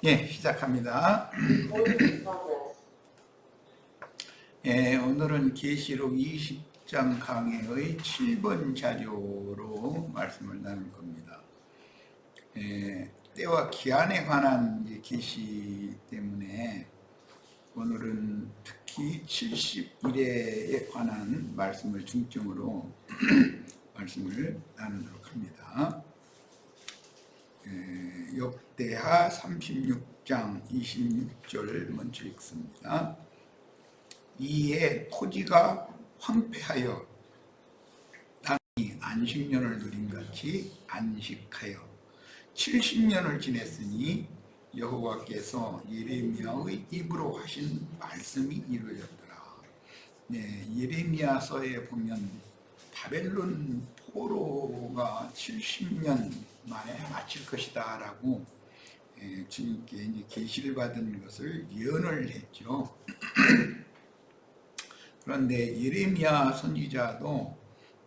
예, 시작합니다. 예, 오늘은 계시록 20장 강해의 7번 자료로 말씀을 나눌 겁니다. 예, 때와 기한에 관한 계시 때문에 오늘은 특히 70일에 관한 말씀을 중점으로 말씀을 나누도록 합니다. 역대하 36장 26절 먼저 읽습니다. 이에 토지가 황폐하여 땅이 안식년을 누림같이 안식하여 70년을 지냈으니 여호와께서 예레미야의 입으로 하신 말씀이 이루어졌더라. 네, 예레미야서에 보면 바벨론 포로가 70년 만에 마칠 것이다 라고 주님께 이제 계시를 받은 것을 예언을 했죠. 그런데 예레미야 선지자도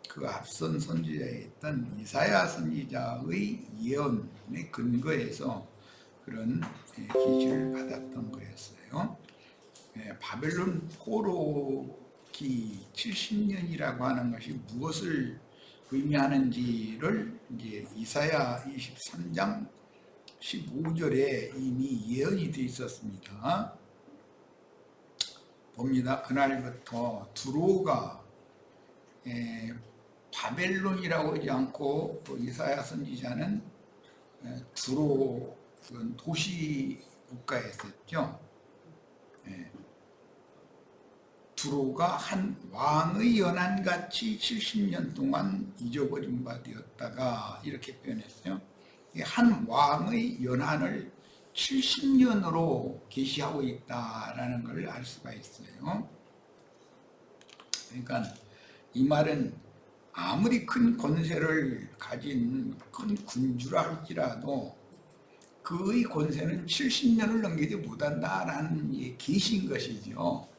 그 앞선 선지자에 있던 이사야 선지자의 예언에 근거해서 그런 계시를 받았던 거였어요. 바벨론 포로기 70년이라고 하는 것이 무엇을 의미하는지를 이제 이사야 23장 15절에 이미 예언이 되어 있었습니다. 봅니다. 그날부터 두로가 바벨론이라고 하지 않고 이사야 선지자는 두로 도시 국가에 있었죠. 두로가 한 왕의 연한같이 70년 동안 잊어버린 바 되었다가 이렇게 표현했어요. 한 왕의 연한을 70년으로 계시하고 있다라는 걸 알 수가 있어요. 그러니까 이 말은 아무리 큰 권세를 가진 큰 군주라 할지라도 그의 권세는 70년을 넘기지 못한다라는 계시인 것이죠.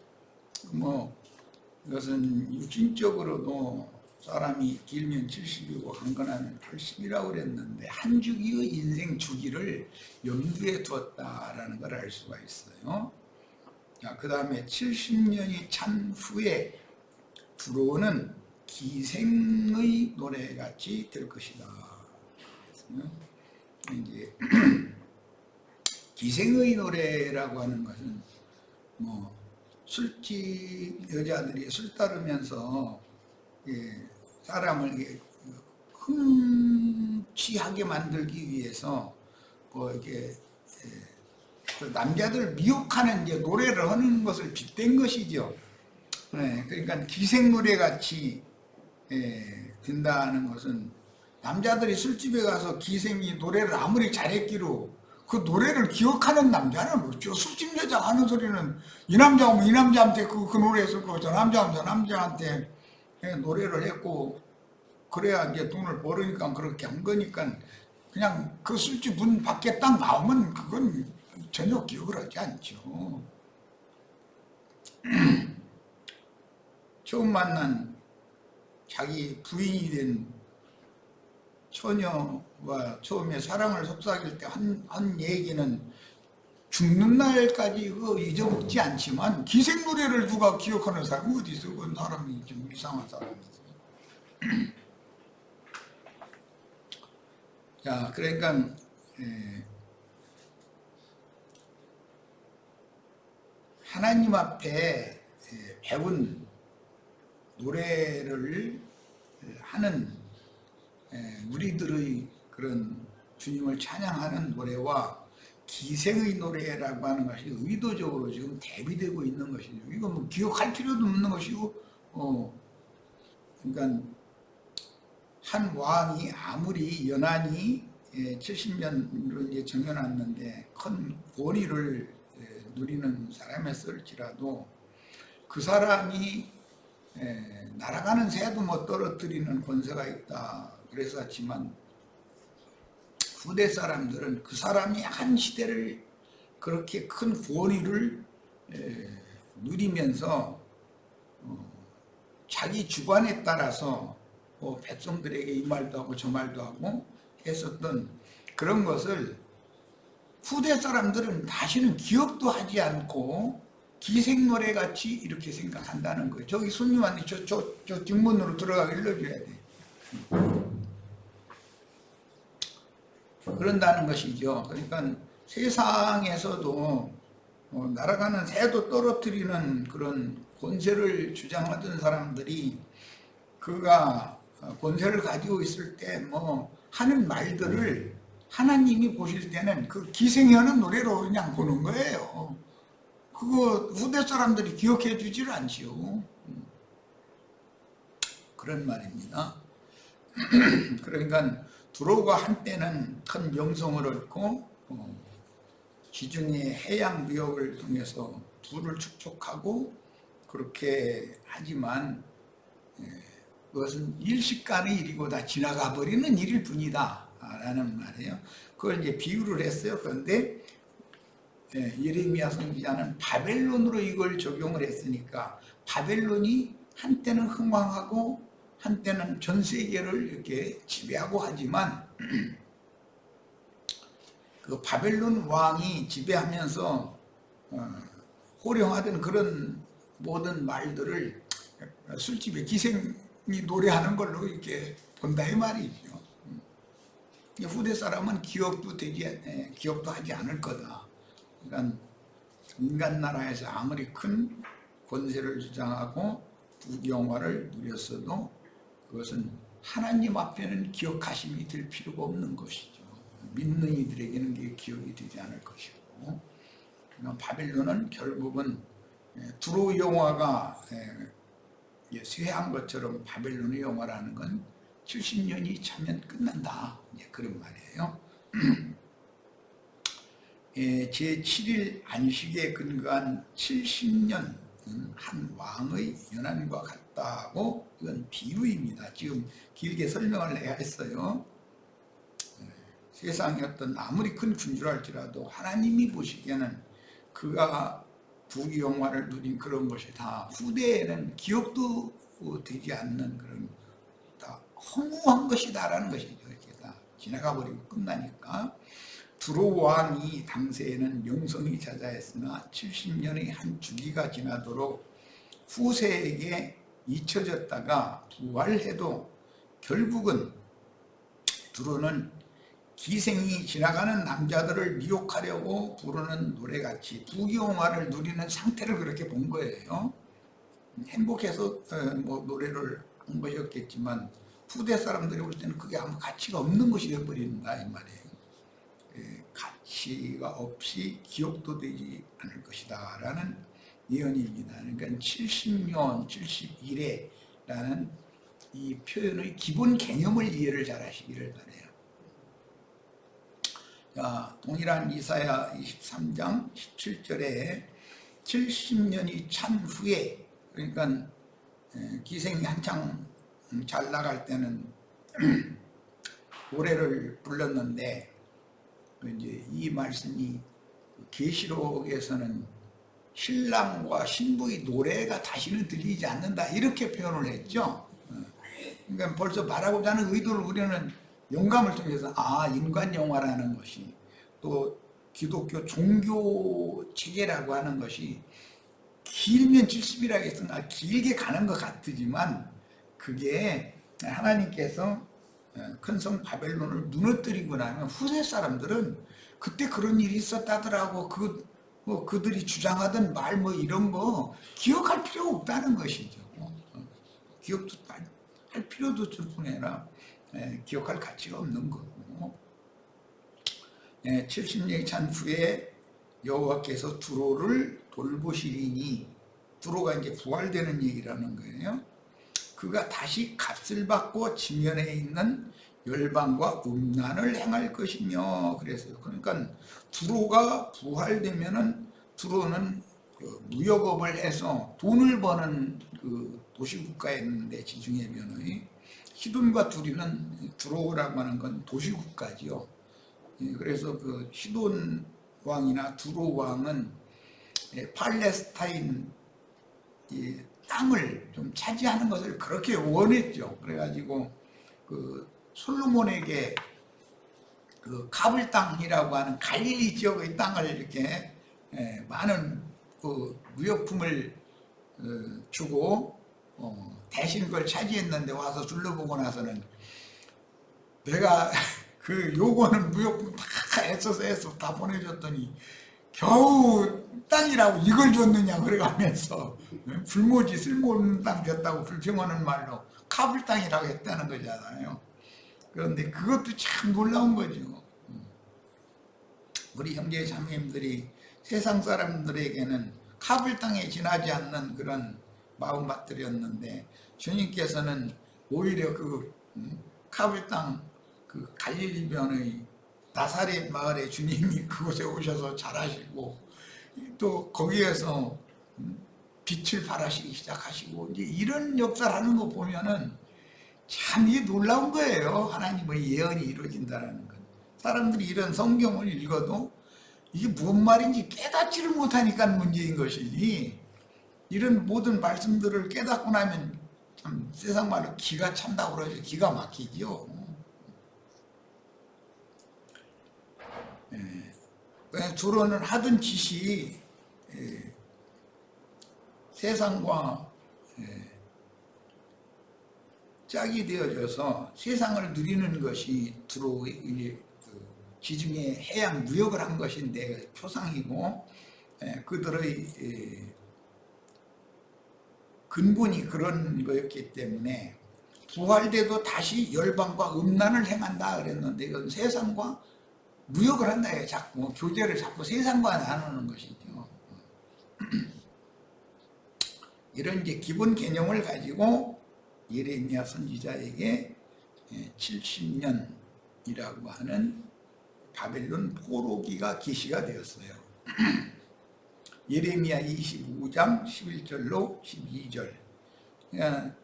이것은 육신적으로도 사람이 길면 70이고 한건하면 80이라고 그랬는데 한 주기의 인생 주기를 염두에 두었다라는 걸 알 수가 있어요. 그 다음에 70년이 찬 후에 들어오는 기생의 노래같이 될 것이다. 이제 기생의 노래라고 하는 것은 술집 여자들이 술 따르면서 사람을 흥취하게 만들기 위해서 이렇게 남자들 미혹하는 이제 노래를 하는 것을 빗댄 것이죠. 그러니까 기생 노래 같이 된다는 것은 남자들이 술집에 가서 기생이 노래를 아무리 잘했기로 그 노래를 기억하는 남자는 없죠. 술집 여자 하는 소리는 이 남자 오면 이 남자한테 그 노래 했을 거고 저 남자 오면 저 남자한테 노래를 했고 그래야 이제 돈을 벌으니까 그렇게 한 거니까 그냥 그 술집 문 밖에 딱 나오면 그건 전혀 기억을 하지 않죠. 처음 만난 자기 부인이 된 처녀와 처음에 사랑을 속삭일 때 한 얘기는 죽는 날까지 잊어먹지 않지만 기생 노래를 누가 기억하는 사람이 어디 있어? 그 사람이 좀 이상한 사람이지. 자, 그러니까 하나님 앞에 배운 노래를 하는 우리들의 그런 주님을 찬양하는 노래와 기생의 노래라고 하는 것이 의도적으로 지금 대비되고 있는 것이죠. 이거 기억할 필요도 없는 것이고, 그러니까 한 왕이 아무리 연한이 70년으로 이제 정해놨는데 큰 권위를 누리는 사람이었을지라도 그 사람이 날아가는 새도 떨어뜨리는 권세가 있다. 그랬었지만 후대 사람들은 그 사람이 한 시대를 그렇게 큰 권위를 누리면서 자기 주관에 따라서 백성들에게 이 말도 하고 저 말도 하고 했었던 그런 것을 후대 사람들은 다시는 기억도 하지 않고 기생노래 같이 이렇게 생각한다는 거예요. 저기 손님한테 저 뒷문으로 들어가게 일러줘야 돼. 그런다는 것이죠. 그러니까 세상에서도 날아가는 새도 떨어뜨리는 그런 권세를 주장하던 사람들이 그가 권세를 가지고 있을 때 뭐 하는 말들을 하나님이 보실 때는 그 기생하는 노래로 그냥 보는 거예요. 그거 후대 사람들이 기억해 주질 않지요. 그런 말입니다. 그러니까 두로가 한때는 큰 명성을 얻고 지중해 해양 무역을 통해서 부를 축적하고 그렇게 하지만 그것은 일시간의 일이고 다 지나가 버리는 일일 뿐이다 라는 말이에요. 그걸 이제 비유를 했어요. 그런데 예레미야 선지자는 바벨론으로 이걸 적용을 했으니까 바벨론이 한때는 흥왕하고 한때는 전 세계를 이렇게 지배하고 하지만 그 바벨론 왕이 지배하면서 호령하던 그런 모든 말들을 술집에 기생이 노래하는 걸로 이렇게 본다 이 말이죠. 후대 사람은 기억도 하지 않을 거다. 그러니까 인간 나라에서 아무리 큰 권세를 주장하고 부귀영화를 누렸어도 그것은 하나님 앞에는 기억하심이 될 필요가 없는 것이죠. 믿는 이들에게는 그게 기억이 되지 않을 것이고, 그러니까 바벨론은 결국은 두로 영화가 쇠한 것처럼 바벨론의 영화라는 건 70년이 차면 끝난다. 그런 말이에요. 제7일 안식에 근거한 70년 한 왕의 연한과 같다고 이건 비유입니다. 지금 길게 설명을 해야 했어요. 세상에 어떤 아무리 큰 군주랄지라도 하나님이 보시기에는 그가 부귀영화를 누린 그런 것이 다 후대에는 기억도 되지 않는 그런 다 허무한 것이다라는 것이죠. 이렇게 다 지나가 버리고 끝나니까. 두로 왕이 당시에는 명성이 자자했으나 70년의 한 주기가 지나도록 후세에게 잊혀졌다가 부활해도 결국은 두로는 기생이 지나가는 남자들을 미혹하려고 부르는 노래같이 부귀영화를 누리는 상태를 그렇게 본 거예요. 행복해서 뭐 노래를 한 것이었겠지만 후대 사람들이 볼 때는 그게 아무 가치가 없는 것이 되어버린다 이 말이에요. 가치가 없이 기억도 되지 않을 것이다 라는 예언입니다. 그러니까 70년, 71회 라는 이 표현의 기본 개념을 이해를 잘 하시기를 바라요. 자, 동일한 이사야 23장 17절에 70년이 찬 후에, 그러니까 기생이 한창 잘 나갈 때는 노래를 불렀는데 이제 이 말씀이 계시록에서는 신랑과 신부의 노래가 다시는 들리지 않는다 이렇게 표현을 했죠. 그러니까 벌써 말하고자 하는 의도를 우리는 영감을 통해서 인간 영화라는 것이 또 기독교 종교 체계라고 하는 것이 길면 70이라 했으나 길게 가는 것 같지만 그게 하나님께서 큰 성 바벨론을 무너뜨리고 나면 후세 사람들은 그때 그런 일이 있었다더라고 그들이 주장하던 말 뭐 이런 거 기억할 필요가 없다는 것이죠. 기억도 할 필요도 없을 뿐아니라 기억할 가치가 없는 거고. 70년이 찬 후에 여호와께서 두로를 돌보시리니, 두로가 이제 부활되는 얘기라는 거예요. 그가 다시 값을 받고 지면에 있는 열방과 음란을 행할 것이며 그랬어요. 그러니까 두로가 부활되면은 두로는 무역업을 해서 돈을 버는 그 도시국가에 있는데 지중해변의 시돈과 두로라고 하는 건 도시국가지요. 그래서 그 시돈 왕이나 두로 왕은 팔레스타인 땅을 좀 차지하는 것을 그렇게 원했죠. 그래가지고 그 솔로몬에게 그 카불 땅이라고 하는 갈릴리 지역의 땅을 이렇게 많은 그 무역품을 주고 대신 그걸 차지했는데 와서 둘러보고 나서는 내가 그 요거는 무역품 다 애써서 다 보내줬더니 겨우 땅이라고 이걸 줬느냐 그래가면서 불모지 쓸모없는 땅 줬다고 불평하는 말로 카불 땅이라고 했다는 거잖아요. 그런데 그것도 참 놀라운 거죠. 우리 형제 자매님들이 세상 사람들에게는 카불 땅에 지나지 않는 그런 마음밭들이었는데 주님께서는 오히려 그 카불 땅 그 갈릴리변의 나사렛 마을에 주님이 그곳에 오셔서 잘하시고 또 거기에서 빛을 발하시기 시작하시고 이제 이런 역사를 하는 거 보면은 참 이게 놀라운 거예요. 하나님의 예언이 이루어진다는 건. 사람들이 이런 성경을 읽어도 이게 무슨 말인지 깨닫지를 못하니까 문제인 것이지, 이런 모든 말씀들을 깨닫고 나면 참 세상 말로 기가 찬다고 그러죠. 기가 막히죠. 주로는 하던 짓이 세상과 짝이 되어져서 세상을 누리는 것이 주로 지중해 해양 무역을 한 것인데 표상이고, 그들의 근본이 그런 거였기 때문에 부활돼도 다시 열방과 음란을 행한다 그랬는데, 이건 세상과 무역을 한다 해요. 자꾸 교제를 자꾸 세상과 나누는 것이죠. 이런 이제 기본 개념을 가지고 예레미야 선지자에게 70년이라고 하는 바벨론 포로기가 계시가 되었어요. 예레미야 25장 11절로 12절.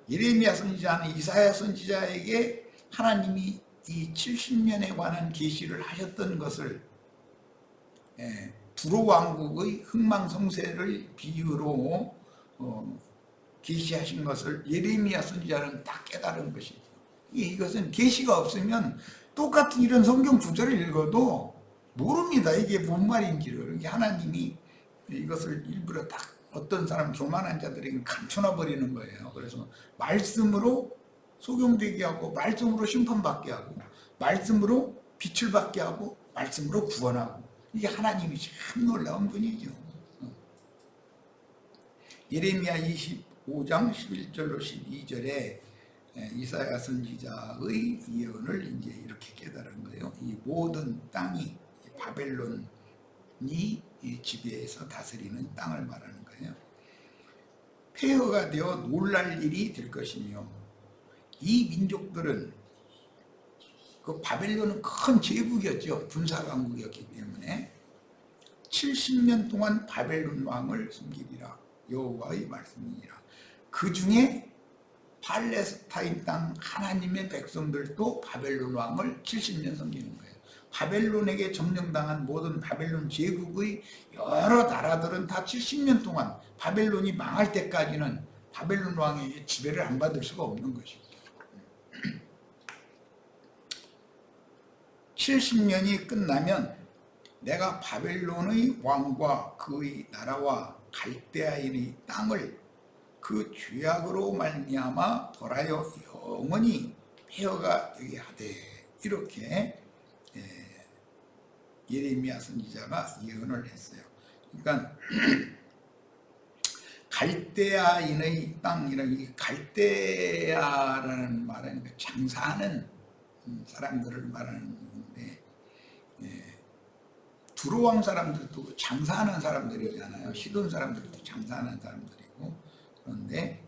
예레미야 선지자는 이사야 선지자에게 하나님이 이 70년에 관한 계시를 하셨던 것을 두로 왕국의 흥망성쇠를 비유로 계시하신 것을 예레미야 선지자는 딱 깨달은 것이죠. 이것은 계시가 없으면 똑같은 이런 성경 구절을 읽어도 모릅니다. 이게 뭔 말인지를. 이게 하나님이 이것을 일부러 딱 어떤 사람 교만한 자들에게 감춰놔 버리는 거예요. 그래서 말씀으로 소경되게 하고, 말씀으로 심판받게 하고, 말씀으로 빛을 받게 하고, 말씀으로 구원하고, 이게 하나님이 참 놀라운 분이죠. 예레미야 25장 11절로 12절에 이사야 선지자의 예언을 이제 이렇게 깨달은 거예요. 이 모든 땅이 바벨론이 지배해서 다스리는 땅을 말하는 거예요. 폐허가 되어 놀랄 일이 될 것이며, 이 민족들은 그 바벨론은 큰 제국이었죠. 군사강국이었기 때문에 70년 동안 바벨론 왕을 섬기리라. 여호와의 말씀이니라. 그 중에 팔레스타인 땅 하나님의 백성들도 바벨론 왕을 70년 섬기는 거예요. 바벨론에게 점령당한 모든 바벨론 제국의 여러 나라들은 다 70년 동안 바벨론이 망할 때까지는 바벨론 왕에게 지배를 안 받을 수가 없는 것이죠. 70년이 끝나면 내가 바벨론의 왕과 그의 나라와 갈대아인의 땅을 그 죄악으로 말미암아 벌하여 영원히 폐허가 되게 하되, 이렇게 예레미야 선지자가 예언을 했어요. 그러니까 갈대아인의 땅이라는, 이 갈대아라는 말은 장사하는 사람들을 말하는 건데, 두로왕 사람들도 장사하는 사람들이잖아요. 시돈 사람들도 장사하는 사람들이고. 그런데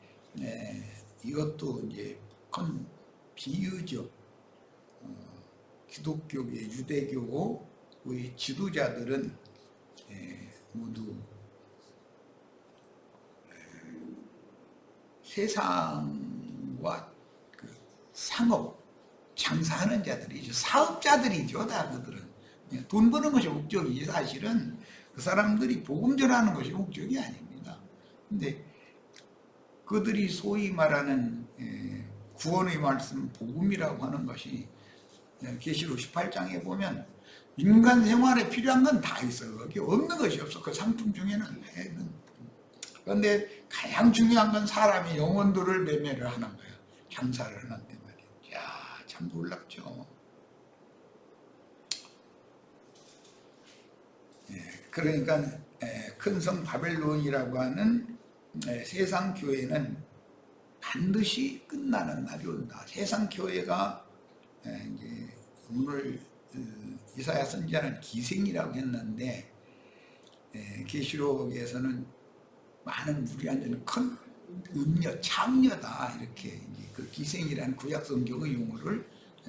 이것도 이제 큰 비유죠. 기독교의 유대교의 지도자들은 모두 세상과 그 상업, 장사하는 자들이죠. 사업자들이죠. 다 그들은. 돈 버는 것이 목적이지, 사실은 그 사람들이 복음 전하는 것이 목적이 아닙니다. 근데 그들이 소위 말하는 구원의 말씀, 복음이라고 하는 것이 계시록 18장에 보면 인간 생활에 필요한 건 다 있어요. 거기 없는 것이 없어. 그 상품 중에는. 그런데 가장 중요한 건 사람의 영혼들을 매매를 하는 거예요. 장사를 하는데 말이에요. 야, 참 놀랍죠. 그러니까 큰 성 바벨론이라고 하는 세상 교회는 반드시 끝나는 날이 온다. 세상 교회가 이제 오늘 이사야 선지자는 기생이라고 했는데 계시록에서는 많은 우리한테는 큰 음녀, 창녀다 이렇게 이제 그 기생이라는 구약 성경의 용어를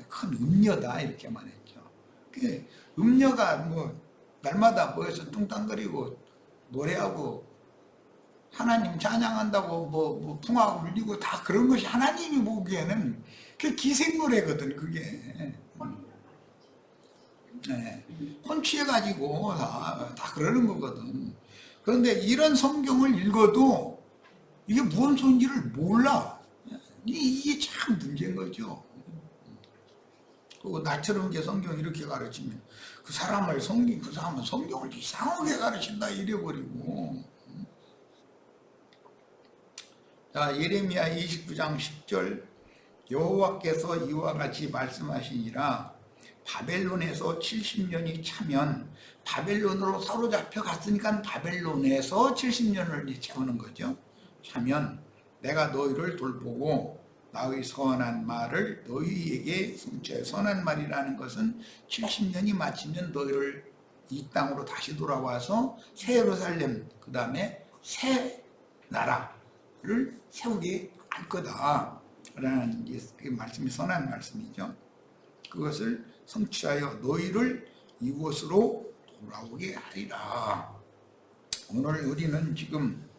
큰 음녀다 이렇게 말했죠. 그 음녀가 뭐 날마다 모여서 뚱땅거리고 노래하고 하나님 찬양한다고 뭐 풍악 울리고 다 그런 것이 하나님이 보기에는 그 기생 노래거든 그게. 혼 취해가지고 다 그러는 거거든. 그런데 이런 성경을 읽어도 이게 무슨 소리인지를 몰라. 이게 참 문제인 거죠. 그리고 나처럼 이제 성경 이렇게 가르치면 그 사람은 성경을 이상하게 가르친다 이래버리고. 자, 예레미야 29장 10절 여호와께서 이와 같이 말씀하시니라 바벨론에서 70년이 차면 바벨론으로 사로잡혀 갔으니까 바벨론에서 70년을 채우는 거죠. 차면 내가 너희를 돌보고 나의 선한 말을 너희에게 성취해. 선한 말이라는 것은 70년이 마치면 너희를 이 땅으로 다시 돌아와서 새 예루살렘 그 다음에 새 나라를 세우게 할 거다 라는 그 말씀이 선한 말씀이죠. 그것을 성취하여 너희를 이곳으로 돌아오게 하리라. 오늘 우리는 지금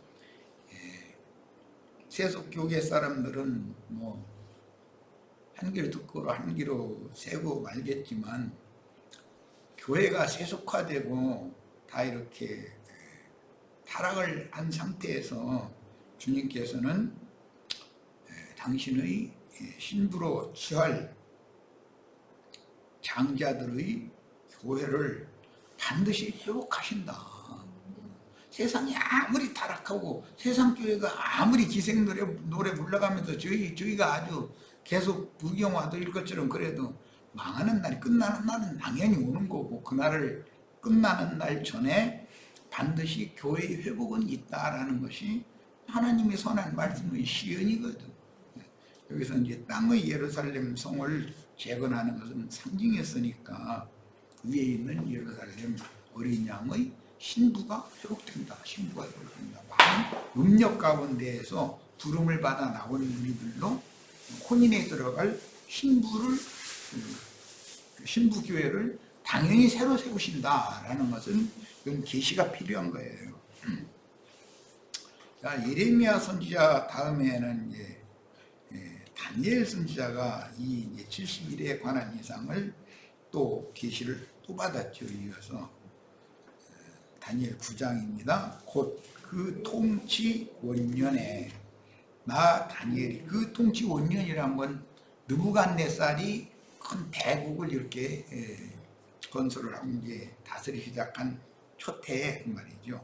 세속교계 사람들은 뭐 한 귀로 듣고 한 귀로 새고 말겠지만 교회가 세속화되고 다 이렇게 타락을 한 상태에서 주님께서는 당신의 신부로 취할 장자들의 교회를 반드시 회복하신다. 세상이 아무리 타락하고 세상 교회가 아무리 기생 노래 불러가면서 저희가 아주 계속 부경화될 것처럼 그래도 망하는 날이 끝나는 날은 당연히 오는 거고 그날을 끝나는 날 전에 반드시 교회의 회복은 있다라는 것이 하나님의 선한 말씀의 시연이거든. 여기서 이제 땅의 예루살렘 성을 재건하는 것은 상징이었으니까 위에 있는 예루살렘 어린 양의 신부가 회복된다. 신부가 회복된다. 많은 음력 가운데에서 부름을 받아 나오는 우리들로 혼인에 들어갈 신부를 신부 교회를 당연히 새로 세우신다라는 것은 이건 계시가 필요한 거예요. 자, 예레미야 선지자 다음에는 이제 다니엘 선지자가 이 70일에 관한 이상을 또 계시를 또 받았죠. 이어서 다니엘 9장입니다. 곧 그 통치 원년에 나 다니엘이 그 통치 원년이란 건 느부갓네살이 큰 대국을 이렇게 건설을 하고 이제 다스리기 시작한 초태에 그 말이죠.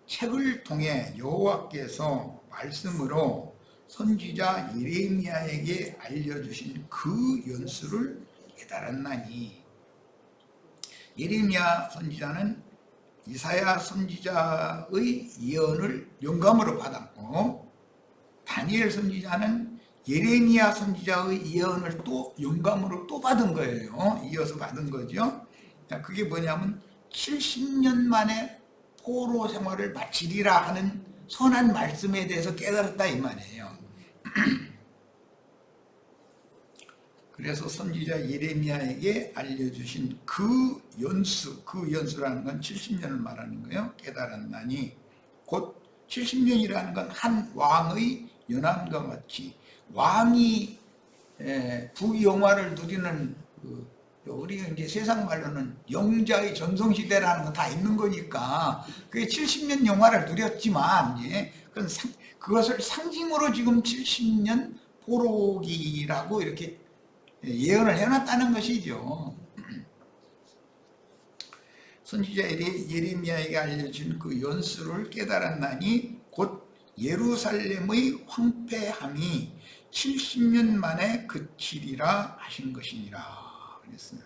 책을 통해 여호와께서 말씀으로 선지자 예레미야에게 알려주신 그 연수를 깨달았나니. 예레미야 선지자는 이사야 선지자의 예언을 영감으로 받았고 다니엘 선지자는 예레미야 선지자의 예언을 또 영감으로 또 받은 거예요. 이어서 받은 거죠. 그게 뭐냐면 70년 만에 포로 생활을 마치리라 하는 선한 말씀에 대해서 깨달았다 이 말이에요. 그래서 선지자 예레미야에게 알려주신 그 연수라는 건 70년을 말하는 거예요. 깨달았나니 곧 70년이라는 건 한 왕의 연함과 같이 왕이 부영화를 누리는 우리 이제 세상 말로는 영자의 전성시대라는 거 다 있는 거니까 그게 70년 영화를 누렸지만 이제 그것을 상징으로 지금 70년 포로기라고 이렇게 예언을 해놨다는 것이죠. 선지자 예레미야에게 알려준 그 연수를 깨달았나니 곧 예루살렘의 황폐함이 70년 만에 그치리라 하신 것이니라 그랬어요.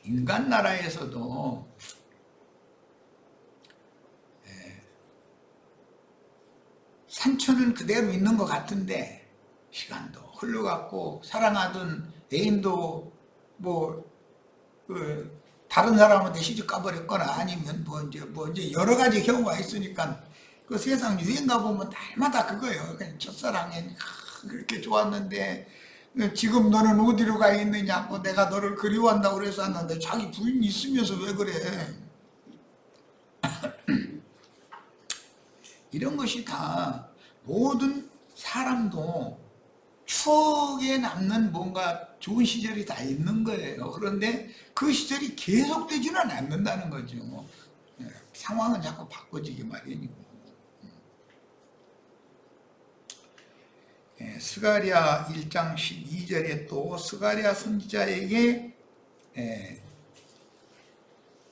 인간 나라에서도 산천은 그대로 있는 것 같은데 시간도 흘러갔고 사랑하던 애인도 다른 사람한테 시집 가버렸거나 아니면 뭐 이제 여러 가지 경우가 있으니까 그 세상 유행가 보면 날마다 그거예요. 그냥 첫사랑에 그렇게 좋았는데 지금 너는 어디로 가 있느냐고 내가 너를 그리워한다고 그래서 왔는데 자기 부인이 있으면서 왜 그래. 이런 것이 다 모든 사람도 추억에 남는 뭔가 좋은 시절이 다 있는 거예요. 그런데 그 시절이 계속되지는 않는다는 거죠. 상황은 자꾸 바꿔지기 마련이고. 스가랴 1장 12절에 또 스가랴 선지자에게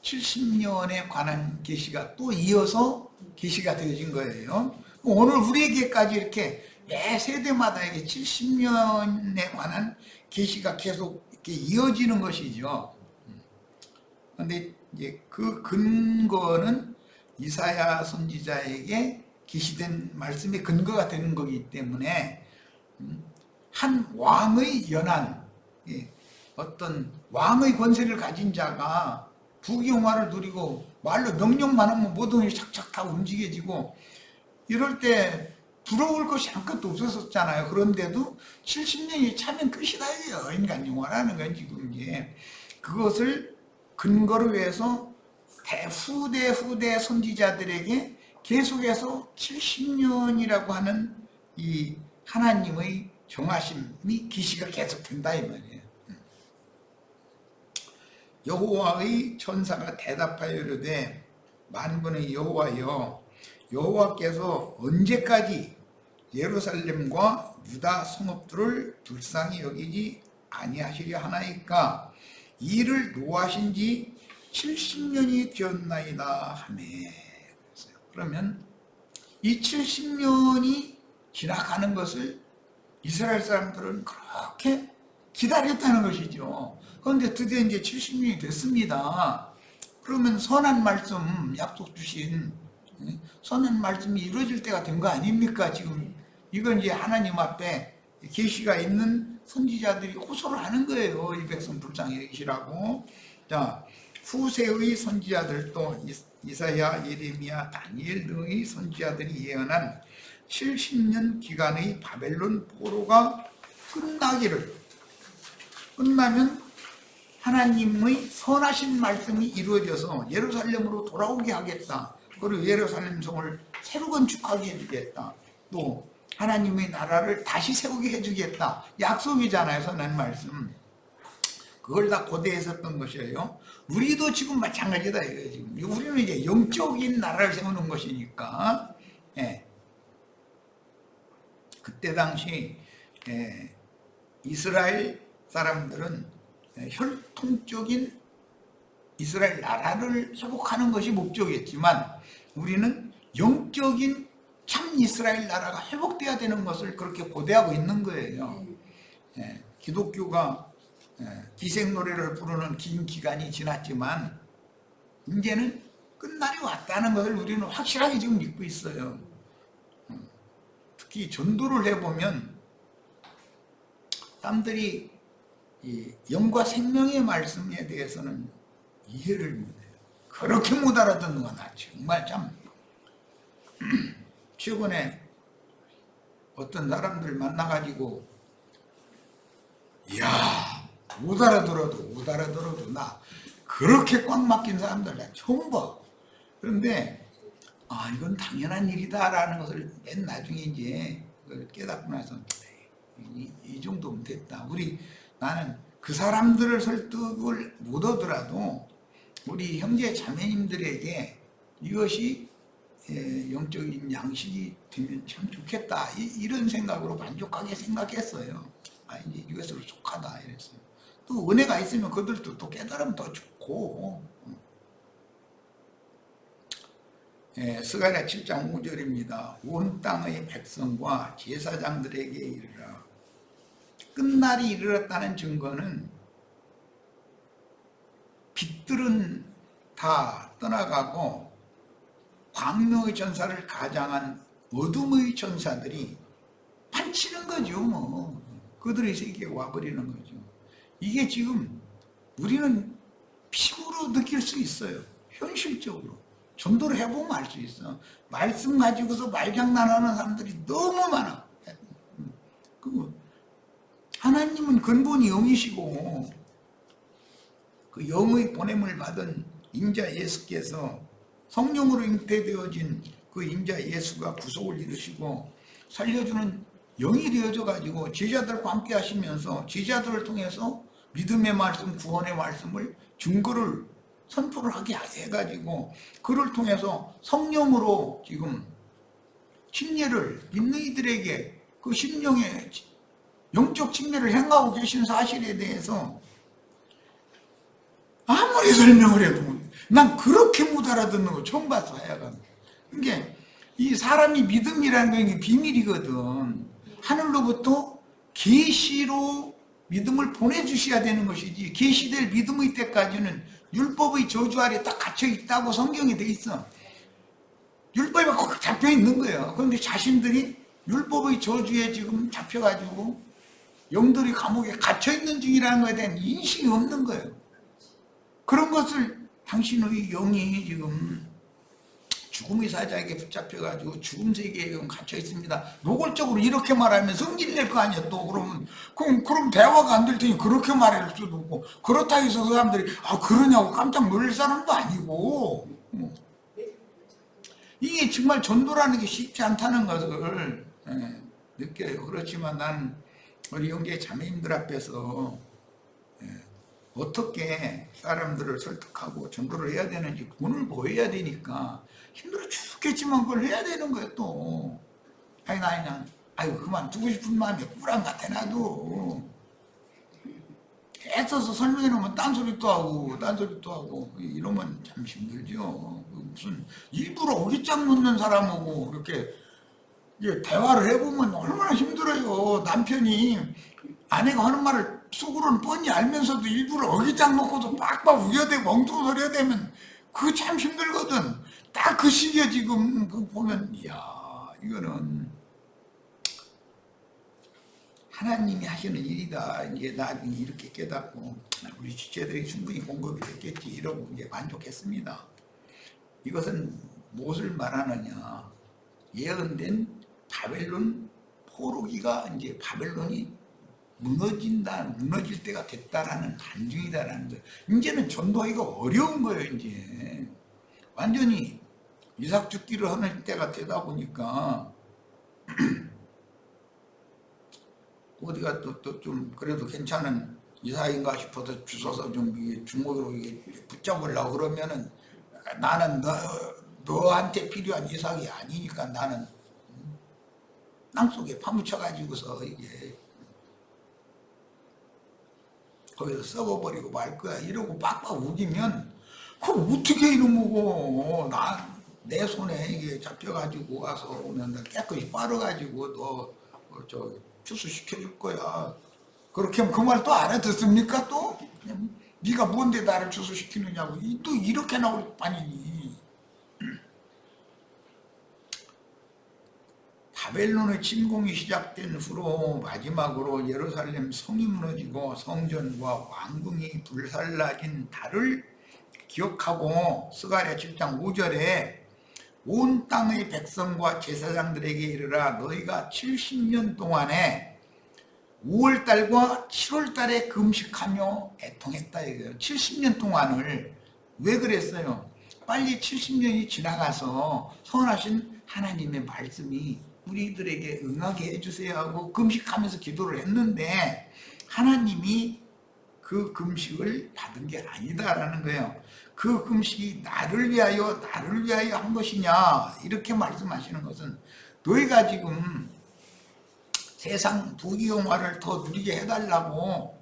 70년에 관한 계시가 또 이어서 계시가 되어진 거예요. 오늘 우리에게까지 이렇게 매 세대마다 이게 70년에 관한 계시가 계속 이렇게 이어지는 것이죠. 그런데 이제 그 근거는 이사야 선지자에게 계시된 말씀의 근거가 되는 거기 때문에 한 왕의 연한 어떤 왕의 권세를 가진 자가 부귀영화를 누리고 말로 명령만 하면 모든 것이 착착 다 움직여지고 이럴 때 부러울 것이 아무것도 없었잖아요. 그런데도 70년이 차면 끝이다 이게요. 인간 영화라는 건 지금 이제 그것을 근거로 해서 후대 선지자들에게 계속해서 70년이라고 하는 이 하나님의 정하심이 계시가 계속된다 이 말이에요. 여호와의 천사가 대답하여 이르되 만군의 여호와여 여호와께서 언제까지 예루살렘과 유다 성읍들을 불쌍히 여기지 아니하시려 하나이까 이를 노하신 지 70년이 되었나이다 하매. 그러면 이 70년이 지나가는 것을 이스라엘 사람들은 그렇게 기다렸다는 것이죠. 그런데 드디어 이제 70년이 됐습니다. 그러면 선한 말씀, 약속 주신 선한 말씀이 이루어질 때가 된 거 아닙니까? 지금 이건 이제 하나님 앞에 계시가 있는 선지자들이 호소를 하는 거예요. 이 백성 불쌍히 여기시라고. 자, 후세의 선지자들도 이사야, 예레미야, 다니엘 등의 선지자들이 예언한 70년 기간의 바벨론 포로가 끝나면 하나님의 선하신 말씀이 이루어져서 예루살렘으로 돌아오게 하겠다. 그리고 예루살렘 성을 새로 건축하게 해주겠다. 또 하나님의 나라를 다시 세우게 해주겠다. 약속이잖아요. 선한 말씀. 그걸 다 고대에 썼던 것이에요. 우리도 지금 마찬가지다 이거예요. 지금 우리는 이제 영적인 나라를 세우는 것이니까. 그때 당시 이스라엘 사람들은 혈통적인 이스라엘 나라를 회복하는 것이 목적이었지만 우리는 영적인 참 이스라엘 나라가 회복돼야 되는 것을 그렇게 고대하고 있는 거예요. 기독교가 기생 노래를 부르는 긴 기간이 지났지만 이제는 끝날이 왔다는 것을 우리는 확실하게 지금 믿고 있어요. 특히 전도를 해보면 사람들이 이 영과 생명의 말씀에 대해서는 이해를 못해요. 그렇게 못 알아듣는 건 정말 참. 최근에 어떤 사람들 만나가지고 이야 못 알아들어도 나 그렇게 꽉 막힌 사람들 나 처음 봐. 그런데 이건 당연한 일이다 라는 것을 맨 나중에 이제 깨닫고 나서 이 정도면 됐다. 나는 그 사람들을 설득을 못 하더라도 우리 형제 자매님들에게 이것이 영적인 양식이 되면 참 좋겠다. 이런 생각으로 만족하게 생각했어요. 아, 이제 이것으로 족하다 이랬어요. 또 은혜가 있으면 그들도 또 깨달으면 더 좋고. 스가랴 7장 5절입니다. 온 땅의 백성과 제사장들에게 이르라. 끝날이 이르렀다는 증거는 빛들은 다 떠나가고 광명의 전사를 가장한 어둠의 전사들이 판치는 거죠. 뭐 그들의 세계에 와버리는 거죠. 이게 지금 우리는 피부로 느낄 수 있어요. 현실적으로 전도를 해보면 알 수 있어. 말씀 가지고서 말장난하는 사람들이 너무 많아. 하나님은 근본이 영이시고 그 영의 보냄을 받은 인자 예수께서 성령으로 잉태되어진 그 인자 예수가 구속을 이루시고 살려주는 영이 되어져 가지고 제자들과 함께 하시면서 제자들을 통해서 믿음의 말씀, 구원의 말씀을 증거를 선포를 하게 해가지고 그를 통해서 성령으로 지금 침례를 믿는 이들에게 그 심령의 영적 침례를 행하고 계신 사실에 대해서 아무리 설명을 해도 난 그렇게 못 알아듣는 거 처음 봤어. 하여간 이게 이 사람이 믿음이라는 게 비밀이거든. 하늘로부터 계시로 믿음을 보내주셔야 되는 것이지 계시될 믿음의 때까지는 율법의 저주 아래 딱 갇혀 있다고 성경에 돼 있어. 율법에 꼭 잡혀 있는 거예요. 그런데 자신들이 율법의 저주에 지금 잡혀가지고 영들이 감옥에 갇혀 있는 중이라는 것에 대한 인식이 없는 거예요. 그런 것을 당신의 영이 지금 죽음의 사자에게 붙잡혀가지고 죽음 세계에 갇혀 있습니다. 노골적으로 이렇게 말하면 성질 낼 거 아니야. 또 그럼 대화가 안 될 테니 그렇게 말할 수도 없고 그렇다 해서 그 사람들이 그러냐고 깜짝 놀랄 사람도 아니고 이게 정말 전도라는 게 쉽지 않다는 것을 느껴요. 그렇지만 난 우리 형제 자매님들 앞에서 어떻게 사람들을 설득하고 전도를 해야 되는지 본을 보여야 되니까 힘들어 죽겠지만 그걸 해야 되는 거예요. 또 아이고 그만두고 싶은 마음이 꿀안 같아. 나도 애써서 설명해 놓으면 딴소리 또 하고 이러면 참 힘들죠. 무슨 일부러 어깃장 놓는 사람하고 이렇게 대화를 해보면 얼마나 힘들어요. 남편이 아내가 하는 말을 속으로는 뻔히 알면서도 일부러 어깃장 놓고도 빡빡 우겨대고 엉뚱소리하대면 그거 참 힘들거든. 딱 그 시기에 지금 보면 이야 이거는 하나님이 하시는 일이다. 이제 나 이렇게 깨닫고 우리 지체들이 충분히 공급이 됐겠지 이러고 이제 만족했습니다. 이것은 무엇을 말하느냐? 예언된 바벨론 포로기가 이제 바벨론이 무너질 때가 됐다라는 반증이다라는 거. 이제는 전도하기가 어려운 거예요. 이제 완전히 이삭 죽기를 하는 때가 되다 보니까 어디가 또 좀 그래도 괜찮은 이삭인가 싶어서 주워서 좀 주먹으로 붙잡으려고 그러면은 나는 너한테 필요한 이삭이 아니니까 나는 땅속에 파묻혀가지고서 이게 거기서 썩어버리고 말 거야 이러고 빡빡 우기면 그걸 어떻게 이러고 내 손에 이게 잡혀가지고 와서 오면 깨끗이 빨아가지고 너 추수시켜줄 거야. 그렇게 하면 그 말 또 알아듣습니까? 또 네가 뭔데 나를 추수시키느냐고 또 이렇게 나올 판이니. 바벨론의 침공이 시작된 후로 마지막으로 예루살렘 성이 무너지고 성전과 왕궁이 불살라진 달을 기억하고 스가랴 7장 5절에 온 땅의 백성과 제사장들에게 이르라 너희가 70년 동안에 5월달과 7월달에 금식하며 애통했다 이거예요. 70년 동안을 왜 그랬어요? 빨리 70년이 지나가서 선하신 하나님의 말씀이 우리들에게 응하게 해주세요 하고 금식하면서 기도를 했는데 하나님이 그 금식을 받은 게 아니다라는 거예요. 그 금식이 나를 위하여 한 것이냐 이렇게 말씀하시는 것은 너희가 지금 세상 부귀영화를 더 누리게 해달라고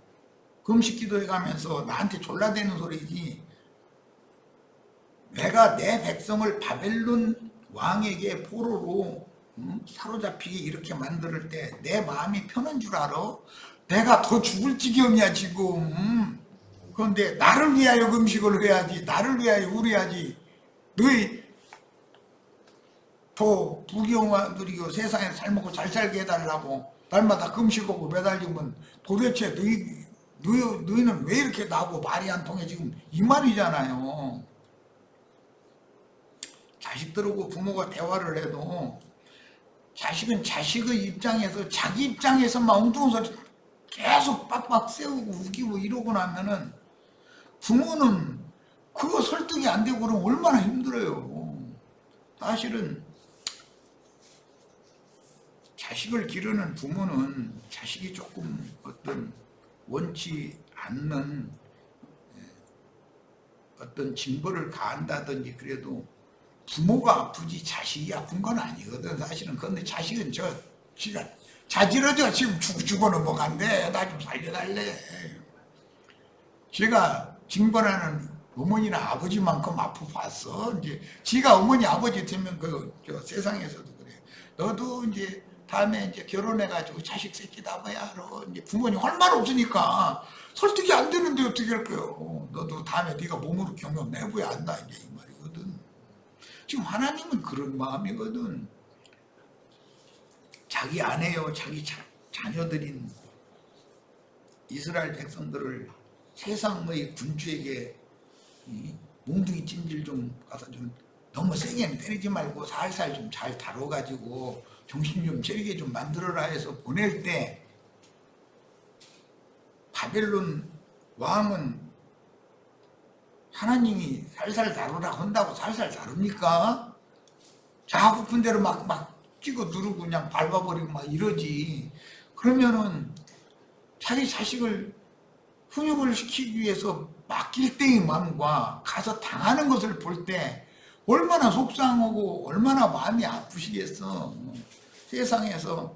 금식 기도해 가면서 나한테 졸라대는 소리지, 내가 내 백성을 바벨론 왕에게 포로로 사로잡히게 이렇게 만들 때 내 마음이 편한 줄 알아? 내가 더 죽을 지경이야 지금. 그런데 나를 위하여 금식을 해야지, 나를 위하여 우려야지. 너희 더 부귀영화 누리고 세상에 잘 먹고 잘 살게 해달라고 날마다 금식하고 매달리면 도대체 너희는 왜 이렇게 나하고 말이 안 통해, 지금 이 말이잖아요. 자식들하고 부모가 대화를 해도 자식은 자식의 입장에서 자기 입장에서만 엉뚱한 소리 계속 빡빡 세우고 우기고 이러고 나면은 부모는 그거 설득이 안 되고 그러면 얼마나 힘들어요. 사실은 자식을 기르는 부모는 자식이 조금 어떤 원치 않는 어떤 징벌을 가한다든지 그래도 부모가 아프지 자식이 아픈 건 아니거든 사실은. 그런데 자식은 지가 자지러져 지금 죽어 넘어간대. 나 좀 살려달래. 제가 징벌하는 어머니나 아버지만큼 아프봤어. 이제 지가 어머니 아버지 되면 저 세상에서도 그래. 너도 이제 다음에 이제 결혼해가지고 자식 새끼 낳아야 알아. 이제 부모님 할 말 없으니까 설득이 안 되는데 어떻게 할 거요. 너도 다음에 네가 몸으로 경험 내고야 안다 이제 이 말이거든. 지금 하나님은 그런 마음이거든. 자기 아내요 자기 자녀들인 이스라엘 백성들을 세상의 군주에게 몽둥이 찜질 좀 가서 좀 너무 세게 때리지 말고 살살 좀 잘 다뤄가지고 정신 좀 차리게 좀 만들어라 해서 보낼 때 바벨론 왕은 하나님이 살살 다루라 한다고 살살 다룹니까? 자고픈 대로 막 찍어 누르고 그냥 밟아버리고 막 이러지. 그러면은 자기 자식을 훈육을 시키기 위해서 맡길 때의 마음과 가서 당하는 것을 볼 때 얼마나 속상하고 얼마나 마음이 아프시겠어. 세상에서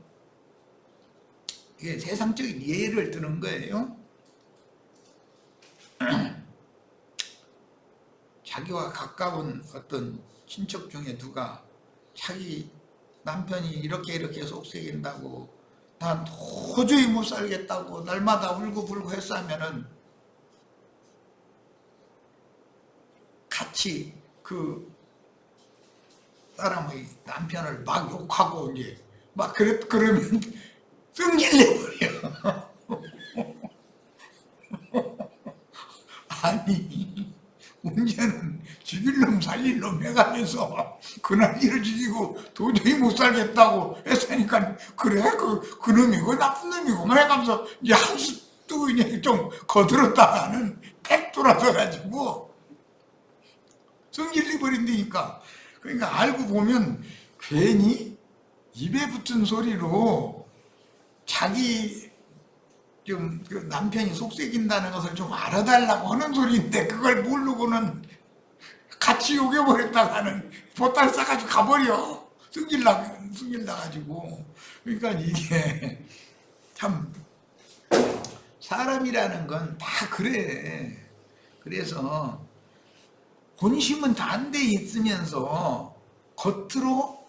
이게 세상적인 예를 드는 거예요. 자기와 가까운 어떤 친척 중에 누가 자기 남편이 이렇게 속썩인다고 난 도저히 못 살겠다고 날마다 울고불고 했으면은 같이 그 사람의 남편을 막 욕하고 이제 막 그러면 승질내버려. 아니 문제는 죽일 놈 살릴 놈 해가면서 그날이를 죽이고 도저히 못 살겠다고 했으니까 그래 그 놈이고 그 나쁜 놈이고 해가면서 이제 한수 뜨고 그냥 좀 거들었다가는 팩 돌아서 가지고 성질내 버린다니까. 그러니까 알고 보면 괜히 입에 붙은 소리로 자기 좀 그 남편이 속썩인다는 것을 좀 알아달라고 하는 소리인데 그걸 모르고는 같이 욕해버렸다가는 보따리 싸가지고 가버려. 승질 나가지고. 그러니까 이게 참 사람이라는 건 다 그래. 그래서 본심은 단데 있으면서 겉으로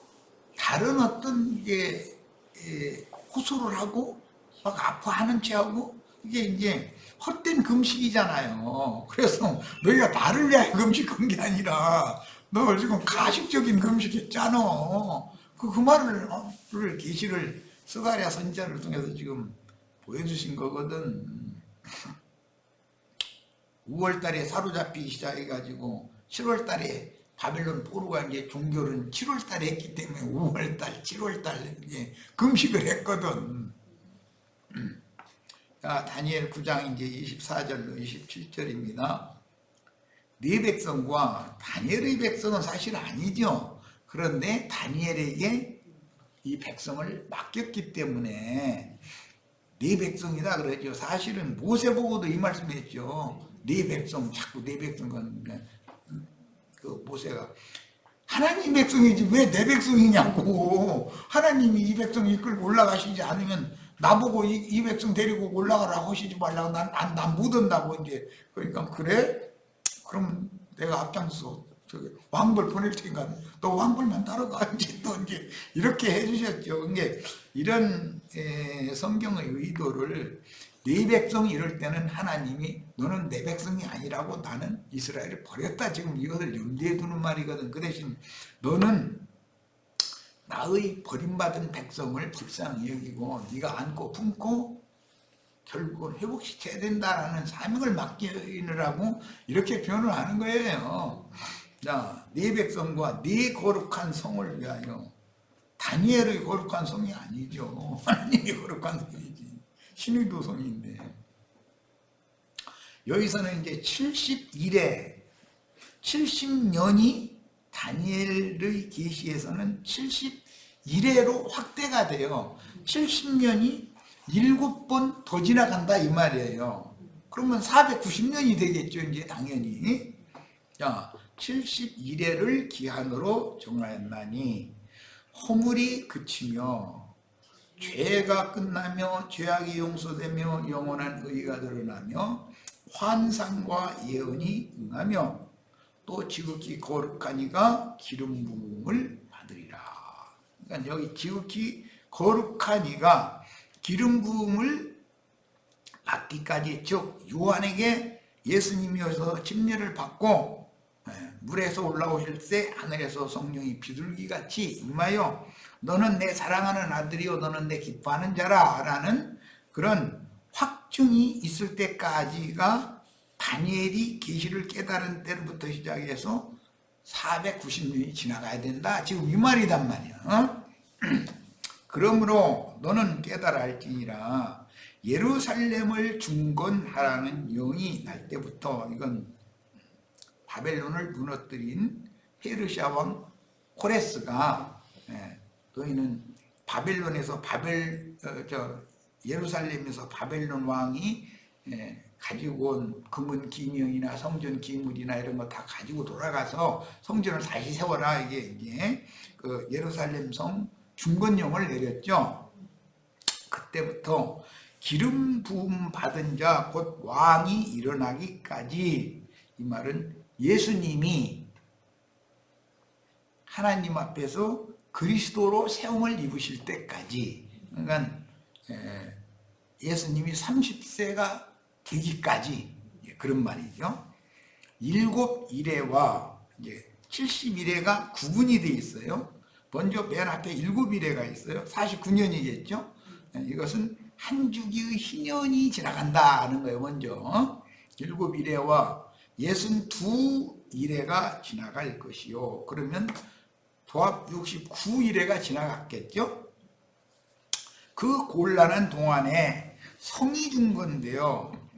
다른 어떤 게 호소를 하고 막 아파하는 체하고 이게 이제 헛된 금식이잖아요. 그래서 너희가 나를 위하여 금식한 게 아니라 너 지금 가식적인 금식했잖아. 그 말을 계시를 스가랴 선지자를 통해서 지금 보여주신 거거든. 5월달에 사로잡히기 시작해가지고 7월달에 바벨론 포로가 이제 종교는 7월달에 했기 때문에 5월달, 7월달 이제 금식을 했거든. 자, 다니엘 9장 이제 24절로 27절입니다. 네 백성과 다니엘의 백성은 사실 아니죠. 그런데 다니엘에게 이 백성을 맡겼기 때문에 네 백성이다 그러죠. 사실은 모세 보고도 이 말씀했죠. 네 백성, 자꾸 네 백성은 그 모세가 하나님 백성이지 왜 내 백성이냐고. 하나님이 이 백성 이끌고 올라가시지 않으면 나보고 이 백성 데리고 올라가라고 하시지 말라고 난 못 온다고. 이제 그러니까 그래? 그럼 내가 앞장서 저기 왕벌 보낼 테니까 너 왕벌만 따라가. 이제 또 이제 이렇게 해주셨죠. 그게 이런 성경의 의도를 네 백성이 이럴 때는 하나님이 너는 내 백성이 아니라고 나는 이스라엘을 버렸다. 지금 이것을 염두에 두는 말이거든. 그 대신 너는 나의 버림받은 백성을 불쌍히 여기고 네가 안고 품고 결국은 회복시켜야 된다라는 사명을 맡기느라고 이렇게 표현을 하는 거예요. 자, 네 백성과 네 거룩한 성을 위하여. 다니엘의 거룩한 성이 아니죠. 하나님의 거룩한 성이지. 신의 도성인데 여기서는 이제 70년이 다니엘의 계시에서는 71회로 확대가 돼요. 70년이 7번 더 지나간다 이 말이에요. 그러면 490년이 되겠죠. 이제 당연히. 자, 71회를 기한으로 정하였나니 허물이 그치며 죄가 끝나며 죄악이 용서되며 영원한 의가 드러나며 환상과 예언이 응하며 또 지극히 거룩한 이가 기름 부음을 받으리라. 그러니까 여기 지극히 거룩한 이가 기름 부음을 받기까지, 즉 요한에게 예수님이 오셔서 침례를 받고 물에서 올라오실 때 하늘에서 성령이 비둘기같이 임하여 너는 내 사랑하는 아들이요 너는 내 기뻐하는 자라 라는 그런 확증이 있을 때까지가 다니엘이 계시를 깨달은 때부터 시작해서 490년이 지나가야 된다. 지금 이 말이단 말이야. 그러므로 너는 깨달아 할지니라. 예루살렘을 중건하라는 영이 날 때부터, 이건 바벨론을 무너뜨린 페르시아 왕 코레스가 너희는 바벨론에서 예루살렘에서 바벨론 왕이 가지고 온 금은 기명이나 성전 기물이나 이런 거 다 가지고 돌아가서 성전을 다시 세워라. 이게 이제 그 예루살렘 성 중건령을 내렸죠. 그때부터 기름 부음 받은 자 곧 왕이 일어나기까지, 이 말은 예수님이 하나님 앞에서 그리스도로 세움을 입으실 때까지, 그러니까 예수님이 30세가 되기까지, 그런 말이죠. 7일회와 이제 71회가 구분이 되어 있어요. 먼저 맨 앞에 7일회가 있어요. 49년이겠죠. 이것은 한 주기의 희년이 지나간다는 거예요. 먼저 7일회와 62일회가 지나갈 것이요. 그러면 도합 69일회가 지나갔겠죠. 그 곤란한 동안에 성이 중건되어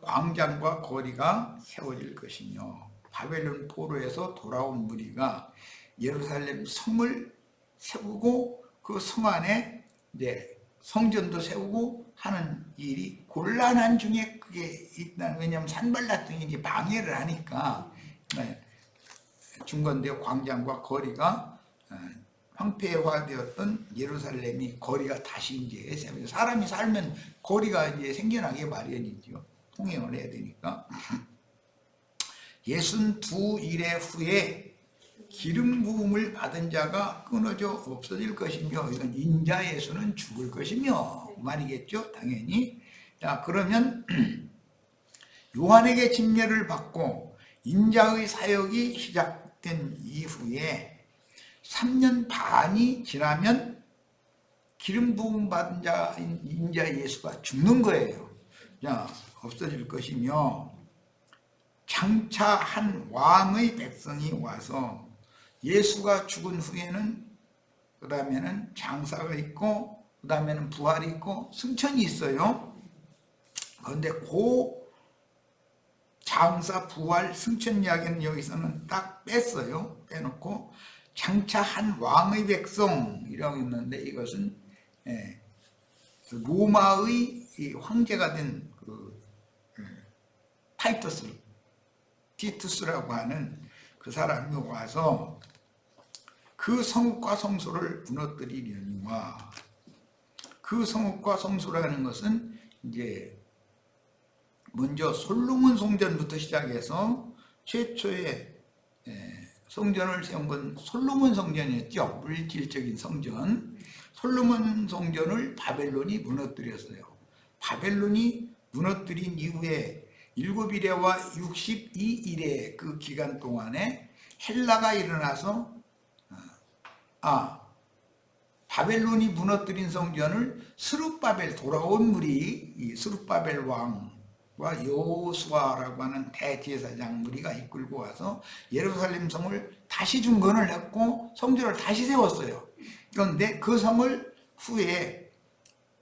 광장과 거리가 세워질 것이며 바벨론 포로에서 돌아온 무리가 예루살렘 성을 세우고 그 성 안에 이제 성전도 세우고 하는 일이 곤란한 중에 그게 있다. 왜냐하면 산발랏 등이 이제 방해를 하니까 중건되어 광장과 거리가 황폐화되었던 예루살렘이 거리가 다시 이제 사람이 살면 거리가 이제 생겨나게 마련이죠. 통행을 해야 되니까. 62일의 후에 기름 부음을 받은 자가 끊어져 없어질 것이며, 이건 인자 예수는 죽을 것이며 말이겠죠. 당연히. 자, 그러면 요한에게 침례를 받고 인자의 사역이 시작된 이후에 3년 반이 지나면 기름 부음 받은 자인 인자 예수가 죽는 거예요. 자, 없어질 것이며, 장차 한 왕의 백성이 와서 예수가 죽은 후에는 그 다음에는 장사가 있고 그 다음에는 부활이 있고 승천이 있어요. 그런데 그 장사, 부활, 승천 이야기는 여기서는 딱 뺐어요. 빼놓고 장차 한 왕의 백성이라고 했는데, 이것은 로마의 이 황제가 된 티투스라고 하는 그 사람이 와서 그 성읍과 성소를 무너뜨리려니와, 그 성읍과 성소라는 것은 이제 먼저 솔로몬 성전부터 시작해서 최초의 성전을 세운 건 솔로몬 성전이었죠. 물질적인 성전. 솔로몬 성전을 바벨론이 무너뜨렸어요. 바벨론이 무너뜨린 이후에 7일에와 62일의 그 기간 동안에 헬라가 일어나서 바벨론이 무너뜨린 성전을 스룹바벨, 돌아온 무리, 이 스룹바벨 왕과 여호수아라고 하는 대제사장 무리가 이끌고 와서 예루살렘 성을 다시 중건을 했고 성전을 다시 세웠어요. 그런데 그 성을 후에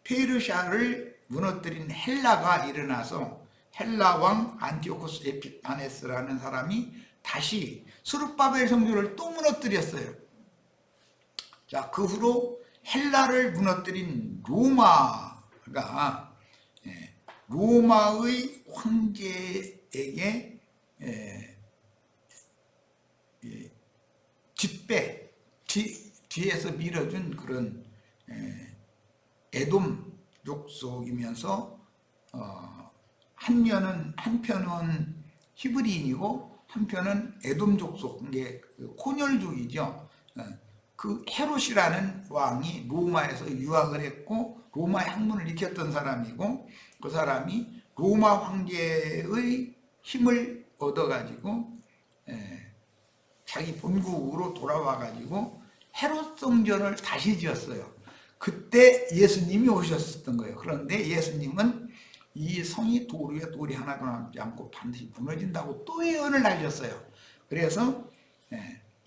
페르시아를 무너뜨린 헬라가 일어나서 헬라 왕 안티오코스 에피파네스라는 사람이 다시 스룹바벨 성전을 또 무너뜨렸어요. 자, 그 후로 헬라를 무너뜨린 로마가 로마의 황제에게 뒤에서 밀어준 그런 에돔 족속이면서 한편은 히브리인이고 한편은 에돔 족속, 이게 혼혈족이죠. 그 헤롯이라는 왕이 로마에서 유학을 했고 로마의 학문을 익혔던 사람이고, 그 사람이 로마 황제의 힘을 얻어가지고 자기 본국으로 돌아와가지고 헤롯 성전을 다시 지었어요. 그때 예수님이 오셨었던 거예요. 그런데 예수님은 이 성이 돌 위에 돌이 하나도 남지 않고 반드시 무너진다고 또 예언을 하셨어요. 그래서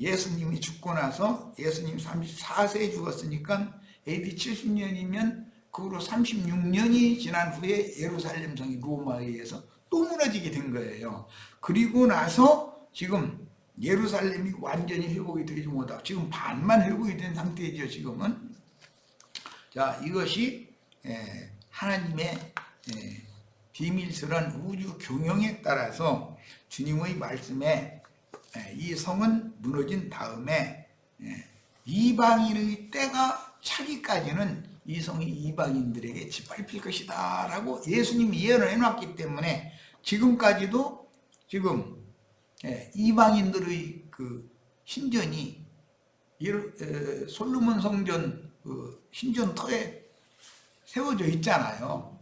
예수님이 죽고 나서 예수님이 34세에 죽었으니까 AD 70년이면 그 후로 36년이 지난 후에 예루살렘 성이 로마에 의해서 또 무너지게 된 거예요. 그리고 나서 지금 예루살렘이 완전히 회복이 되지 못하고 지금 반만 회복이 된 상태이죠. 지금은. 자, 이것이 하나님의 비밀스러운 우주 경영에 따라서 주님의 말씀에 이 성은 무너진 다음에 이방인의 때가 차기까지는 이 성이 이방인들에게 짓밟힐 것이다 라고 예수님이 예언을 해놨기 때문에 지금까지도 지금 이방인들의 그 신전이 솔로몬 성전 그 신전터에 세워져 있잖아요.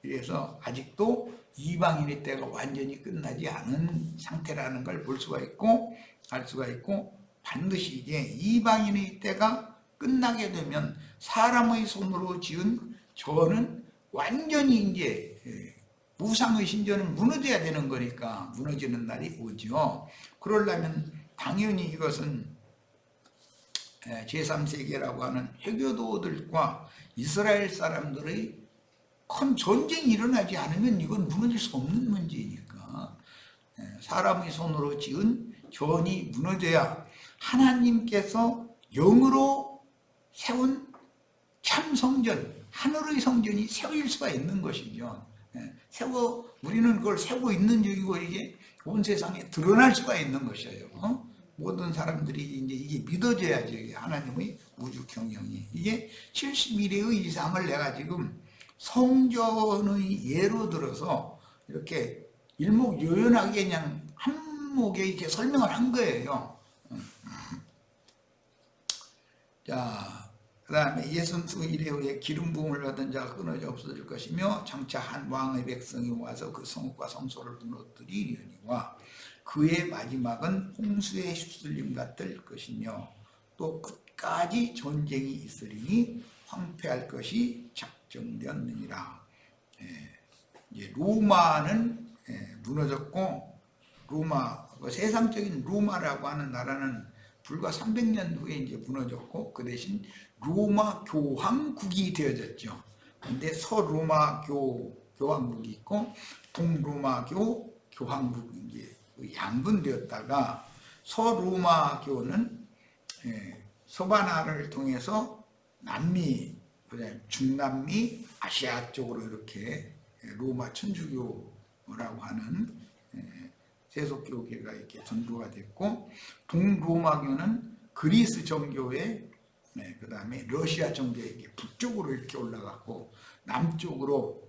그래서 아직도 이방인의 때가 완전히 끝나지 않은 상태라는 걸 볼 수가 있고 알 수가 있고, 반드시 이제 이방인의 때가 끝나게 되면 사람의 손으로 지은 저는 완전히 이제 우상의 신전은 무너져야 되는 거니까 무너지는 날이 오죠. 그러려면 당연히 이것은 제3세계라고 하는 해교도들과 이스라엘 사람들의 큰 전쟁이 일어나지 않으면 이건 무너질 수 없는 문제이니까 사람의 손으로 지은 전이 무너져야 하나님께서 영으로 세운 참 성전, 하늘의 성전이 세워질 수가 있는 것이죠. 우리는 그걸 세우고 있는 중이고 이게 온 세상에 드러날 수가 있는 것이에요. 모든 사람들이 이제 이게 믿어져야죠. 이게 하나님의 우주 경영이. 이게 71회의 이상을 내가 지금 성전의 예로 들어서 이렇게 일목요연하게 그냥 한목에 이렇게 설명을 한 거예요. 자, 그 다음에 62일 후에 기름 부음을 받은 자가 끊어져 없어질 것이며 장차 한 왕의 백성이 와서 그 성읍과 성소를 무너뜨리려니와 그의 마지막은 홍수의 휩쓸림 같을 것이며 또 끝까지 전쟁이 있으리니 황폐할 것이 작정되었느니라. 이제 로마는 무너졌고 로마 세상적인 로마라고 하는 나라는 불과 300년 후에 이제 무너졌고 그 대신 로마 교황국이 되어졌죠. 근데 서로마교 교황국이 있고 동로마교 교황국이 이제 양분되었다가 서로마교는 서바나를 통해서 남미의 그다음에 중남미 아시아 쪽으로 이렇게 로마 천주교라고 하는 세속교계가 이렇게 전도가 됐고, 동로마교는 그리스 정교회, 그 다음에 러시아 정교회 이렇게 북쪽으로 이렇게 올라갔고, 남쪽으로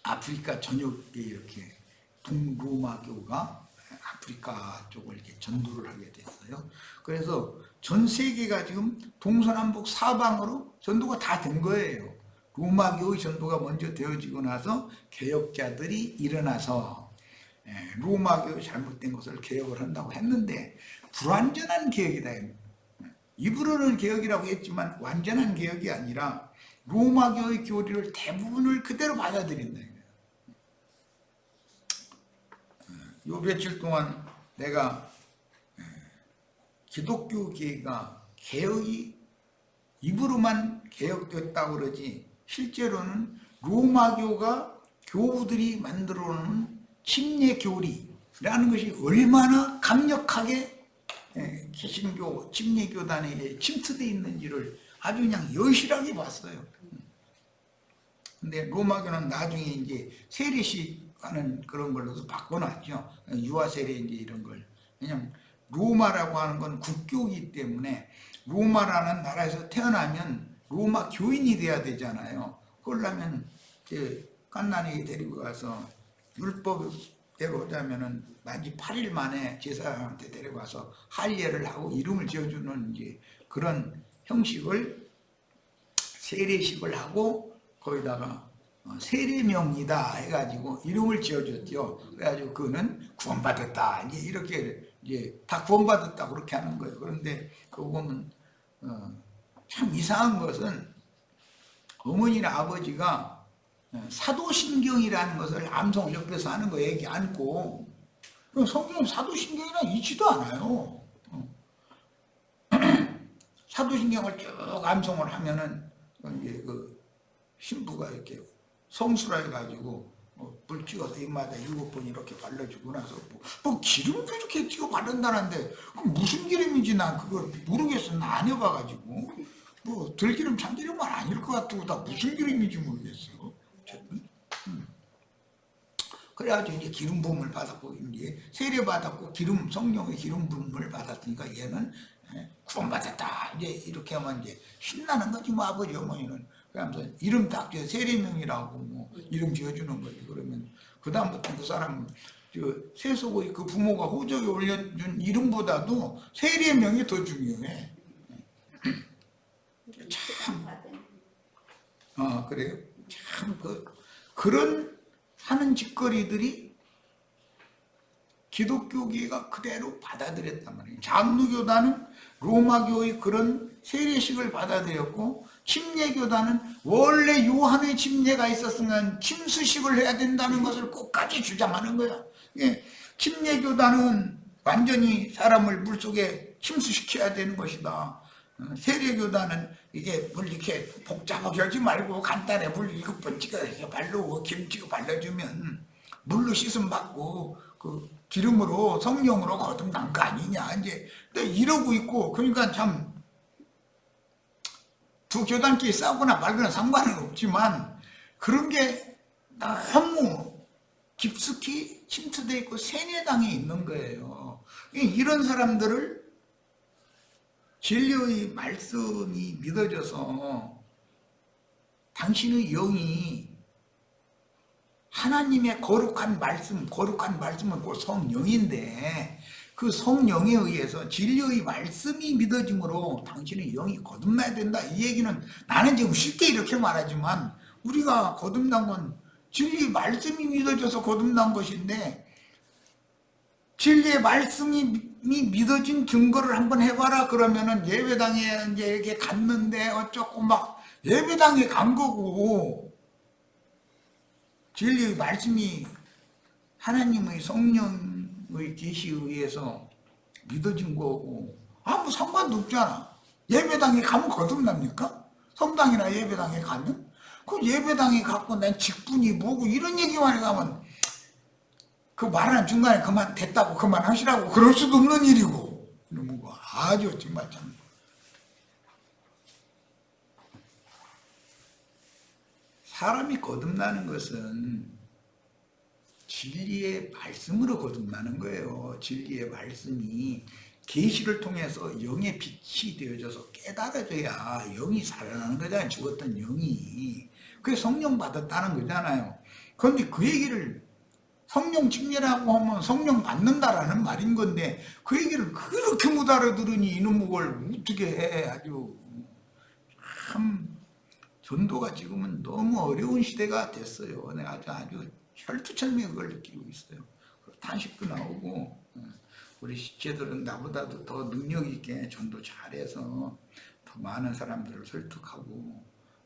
아프리카 전역에 이렇게 동로마교가 아프리카 쪽을 이렇게 전도를 하게 됐어요. 그래서 전 세계가 지금 동서남북 사방으로 전도가 다 된 거예요. 로마교의 전도가 먼저 되어지고 나서 개혁자들이 일어나서 로마교의 잘못된 것을 개혁을 한다고 했는데, 불완전한 개혁이다. 입으로는 개혁이라고 했지만 완전한 개혁이 아니라 로마교의 교리를 대부분을 그대로 받아들인다. 요 며칠 동안 내가 기독교계가 개혁이 입으로만 개혁됐다고 그러지, 실제로는 로마교가 교우들이 만들어 놓은 침례교리라는 것이 얼마나 강력하게 개신교 침례교단에 침투되어 있는지를 아주 그냥 여실하게 봤어요. 근데 로마교는 나중에 이제 세례식 하는 그런 걸로도 바꿔놨죠. 유아세례 이제 이런 걸. 그냥 로마라고 하는 건 국교이기 때문에 로마라는 나라에서 태어나면 로마 교인이 돼야 되잖아요. 그러려면 이제 갓난이 데리고 가서 율법대로 하자면은 만지 8일 만에 제사장한테 데려가서 할례를 하고 이름을 지어주는 이제 그런 형식을 세례식을 하고 거기다가 세례명이다 해가지고 이름을 지어줬죠. 그래가지고 그는 구원받았다. 이제 이렇게 이제 다 구원받았다 그렇게 하는 거예요. 그런데 그거 보면 참 이상한 것은 어머니나 아버지가 사도신경이라는 것을 암송 옆에서 하는 거 얘기 않고, 성경은 사도신경이랑 있지도 않아요. 사도신경을 쭉 암송을 하면은 이제 그 신부가 이렇게 성수라 해가지고 불 찍어서 입마다 7번 이렇게 발라주고 나서 뭐 기름도 이렇게 찍어 바른다는데 무슨 기름인지 난 그걸 모르겠어. 나 안 해봐가지고 뭐 들기름 참기름은 아닐 것 같고 나 무슨 기름인지 모르겠어. 어쨌든 그래가지고 이제 기름 부음을 받았고 이제 세례 받았고 기름 성령의 기름 부음을 받았으니까 얘는 구원받았다. 이제 이렇게 하면 이제 신나는 거지 뭐 아버지 어머니는. 그러면서 이름 딱 지어 세례명이라고 뭐 이름 지어주는 거지. 그러면 그 다음부터 그 사람 세속의 그 부모가 호적에 올려준 이름보다도 세례명이 더 중요해. 참, 그래요. 참 그런 하는 짓거리들이 기독교계가 그대로 받아들였단 말이에요. 장로교단은 로마교의 그런 세례식을 받아들였고, 침례교단은 원래 요한의 침례가 있었으면 침수식을 해야 된다는 것을 끝까지 주장하는 거야. 침례교단은 완전히 사람을 물속에 침수시켜야 되는 것이다. 세례교단은 이게 물 이렇게 복잡하게 하지 말고 간단해 물 7번 찍어 발로 기름 찍어 발라주면 물로 씻음 받고 그 기름으로 성령으로 거듭난 거 아니냐 이제 이러고 있고. 그러니까 참 두 교단끼리 싸우거나 말거나 상관은 없지만 그런 게 너무 깊숙이 침투되어 있고 세뇌당에 있는 거예요. 이런 사람들을 진리의 말씀이 믿어져서 당신의 영이 하나님의 거룩한 말씀은 곧 성령인데 그 성령에 의해서 진리의 말씀이 믿어짐으로 당신의 영이 거듭나야 된다. 이 얘기는 나는 지금 쉽게 이렇게 말하지만 우리가 거듭난 건 진리의 말씀이 믿어져서 거듭난 것인데, 진리의 말씀이 믿어진 증거를 한번 해봐라 그러면은 예배당에 이제 이렇게 갔는데 어쩌고 막 예배당에 간 거고, 진리의 말씀이 하나님의 성령의 계시에 의해서 믿어진 거고 아무 상관도 없잖아. 예배당에 가면 거듭납니까? 성당이나 예배당에 가면? 그 예배당에 갔고 난 직분이 뭐고 이런 얘기만 해가면 그 말하는 중간에 그만 됐다고 그만하시라고 그럴 수도 없는 일이고, 이런 거 아주 정말 참 사람이 거듭나는 것은 진리의 말씀으로 거듭나는 거예요. 진리의 말씀이 계시를 통해서 영의 빛이 되어져서 깨달아져야 영이 살아나는 거잖아요. 죽었던 영이. 그게 성령 받았다는 거잖아요. 그런데 그 얘기를 성령 침례라고 하면 성령 받는다라는 말인 건데 그 얘기를 그렇게 못 알아들으니 이놈의 걸 어떻게 해. 아주 참 전도가 지금은 너무 어려운 시대가 됐어요. 내가 아주 혈투철미에 그걸 느끼고 있어요. 탄식도 나오고 우리 시체들은 나보다도 더 능력 있게 전도 잘해서 더 많은 사람들을 설득하고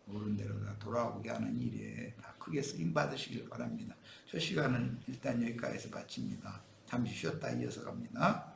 옳은 대로 다 돌아오게 하는 일에 다 크게 쓰임 받으시길 바랍니다. 저 시간은 일단 여기까지서 마칩니다. 잠시 쉬었다 이어서 갑니다.